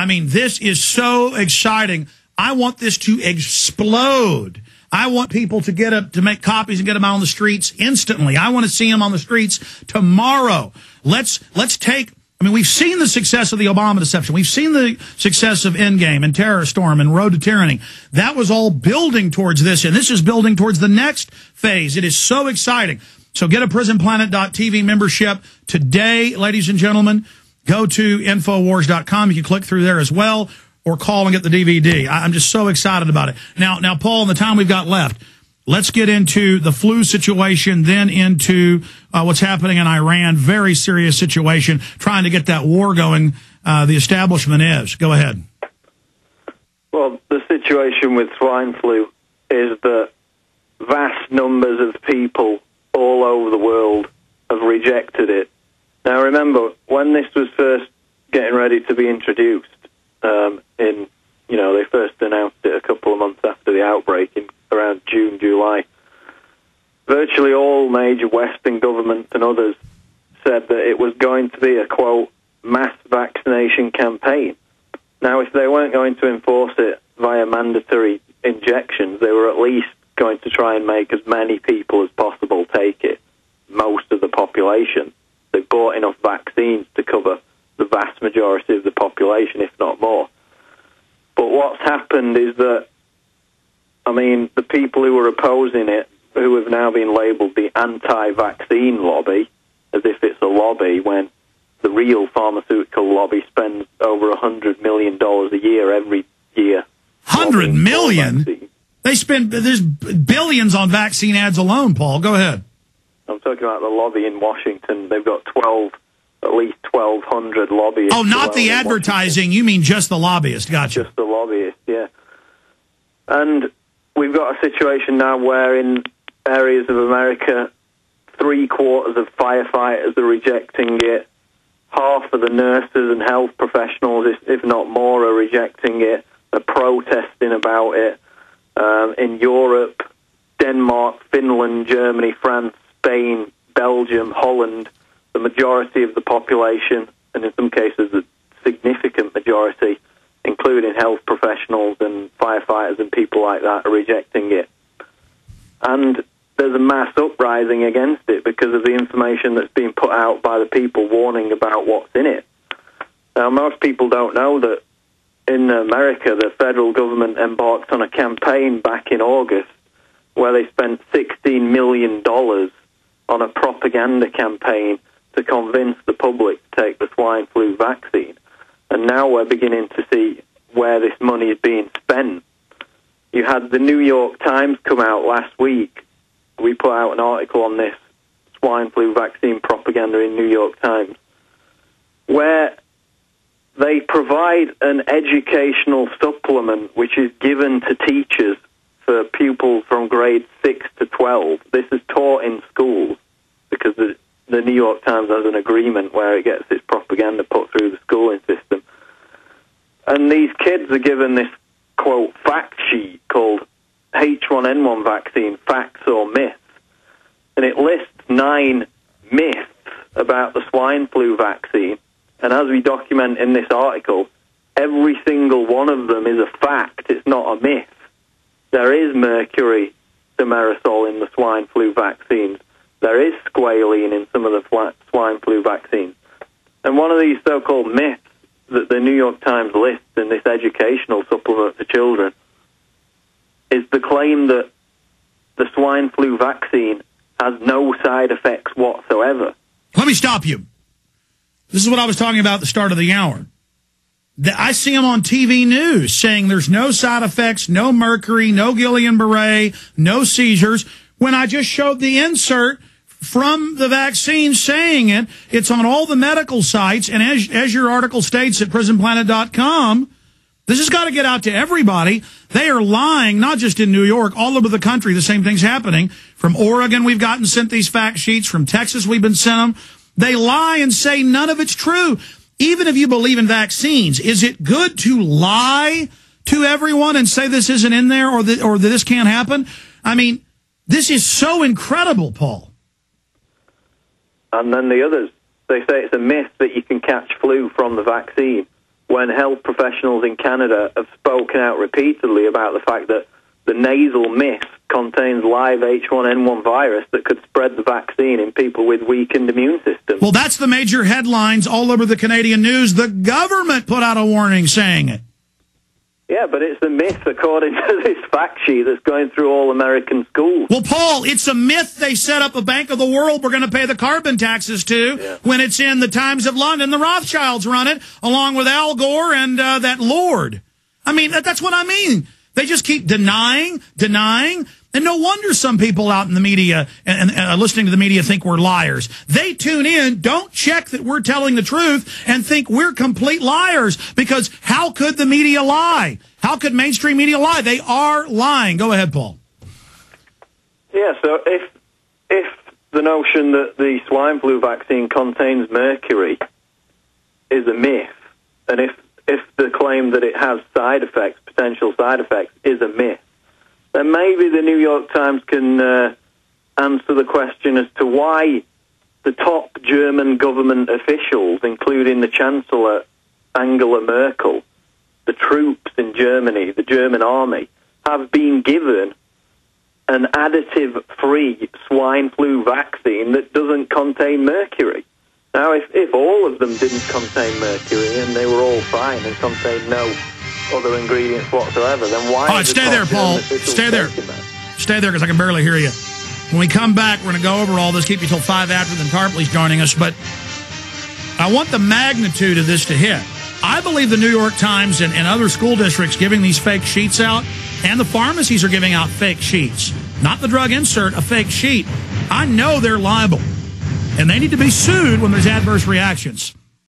I mean, this is so exciting. I want this to explode. I want people to get up to make copies and get them out on the streets instantly. I want to see them on the streets tomorrow. Let's take. I mean, we've seen the success of the Obama deception. We've seen the success of Endgame and Terror Storm and Road to Tyranny. That was all building towards this, and this is building towards the next phase. It is so exciting. So get a PrisonPlanet.tv membership today, ladies and gentlemen. Go to Infowars.com. You can click through there as well, or call and get the DVD. I'm just so excited about it. Now, Paul, in the time we've got left, let's get into the flu situation, then into what's happening in Iran. Very serious situation, trying to get that war going. The establishment is. Go ahead. Well, the situation with swine flu is that vast numbers of people all over the world have rejected it. Now, remember, when this was first getting ready to be introduced, they first announced it a couple of months after the outbreak in around June, July. Virtually all major Western governments and others said that it was going to be a, quote, mass vaccination campaign. Now, if they weren't going to enforce it via mandatory injections, they were at least going to try and make as many people as possible take it, most of the population. They bought enough vaccines to cover the vast majority of the population, if not more. But what's happened is that, I mean, the people who were opposing it, who have now been labelled the anti-vaccine lobby, as if it's a lobby when the real pharmaceutical lobby spends over $100 million a year every year. $100 million? They spend, there's billions on vaccine ads alone, Paul. Go ahead. I'm talking about the lobby in Washington. They've got at least 1,200 lobbyists. Oh, not the advertising. You mean just the lobbyists. Gotcha. Just the lobbyists, yeah. And we've got a situation now where in areas of America, 3/4 of firefighters are rejecting it. Half of the nurses and health professionals, if not more, are rejecting it. They're protesting about it. In Europe, Denmark, Finland, Germany, France, Spain, Belgium, Holland, the majority of the population, and in some cases a significant majority, including health professionals and firefighters and people like that, are rejecting it. And there's a mass uprising against it because of the information that's being put out by the people warning about what's in it. Now, most people don't know that in America, the federal government embarked on a campaign back in August where they spent $16 million on a propaganda campaign to convince the public to take the swine flu vaccine. And now we're beginning to see where this money is being spent. You had the New York Times come out last week. We put out an article on this swine flu vaccine propaganda in New York Times, where they provide an educational supplement which is given to teachers for pupils from grades 6 to 12. This is taught in schools because the New York Times has an agreement where it gets its propaganda put through the schooling system. And these kids are given this, quote, fact sheet called H1N1 vaccine, facts or myths. And it lists 9 myths about the swine flu vaccine. And as we document in this article, every single one of them is a fact. It's not a myth. There is mercury thimerosal in the swine flu vaccines. There is squalene in some of the swine flu vaccines. And one of these so-called myths that the New York Times lists in this educational supplement for children is the claim that the swine flu vaccine has no side effects whatsoever. Let me stop you. This is what I was talking about at the start of the hour. I see them on TV news saying there's no side effects, no mercury, no Guillain-Barré, no seizures, when I just showed the insert from the vaccine saying it. It's on all the medical sites, and as your article states at PrisonPlanet.com, this has got to get out to everybody. They are lying, not just in New York, all over the country. The same thing's happening. From Oregon, we've gotten sent these fact sheets. From Texas, we've been sent them. They lie and say none of it's true. Even if you believe in vaccines, is it good to lie to everyone and say this isn't in there or that this can't happen? I mean, this is so incredible, Paul. And then the others, they say it's a myth that you can catch flu from the vaccine. when health professionals in Canada have spoken out repeatedly about the fact that the nasal mist contains live H1N1 virus that could spread the vaccine in people with weakened immune systems. Well, that's the major headlines all over the Canadian news. The government put out a warning saying it. Yeah, but it's a myth according to this fact sheet that's going through all American schools. Well, Paul, it's a myth they set up a Bank of the World we're going to pay the carbon taxes to when it's in the Times of London. The Rothschilds run it, along with Al Gore and that Lord. I mean, that's what I mean. They just keep denying, and no wonder some people out in the media and listening to the media think we're liars. They tune in, don't check that we're telling the truth, and think we're complete liars, because how could the media lie? How could mainstream media lie? They are lying. Go ahead, Paul. Yeah, so if the notion that the swine flu vaccine contains mercury is a myth, and if the claim that it has side effects, potential side effects, is a myth, then maybe the New York Times can answer the question as to why the top German government officials, including the Chancellor Angela Merkel, the troops in Germany, the German army, have been given an additive-free swine flu vaccine that doesn't contain mercury. Now, if all of them didn't contain mercury and they were all fine and contained no other ingredients whatsoever, then why... All right, stay there, Paul. Stay there. Stay there, because I can barely hear you. When we come back, we're going to go over all this, keep you till 5 after, then Tarpley's joining us, but I want the magnitude of this to hit. I believe the New York Times and other school districts giving these fake sheets out, and the pharmacies are giving out fake sheets. Not the drug insert, a fake sheet. I know they're liable, and they need to be sued when there's adverse reactions.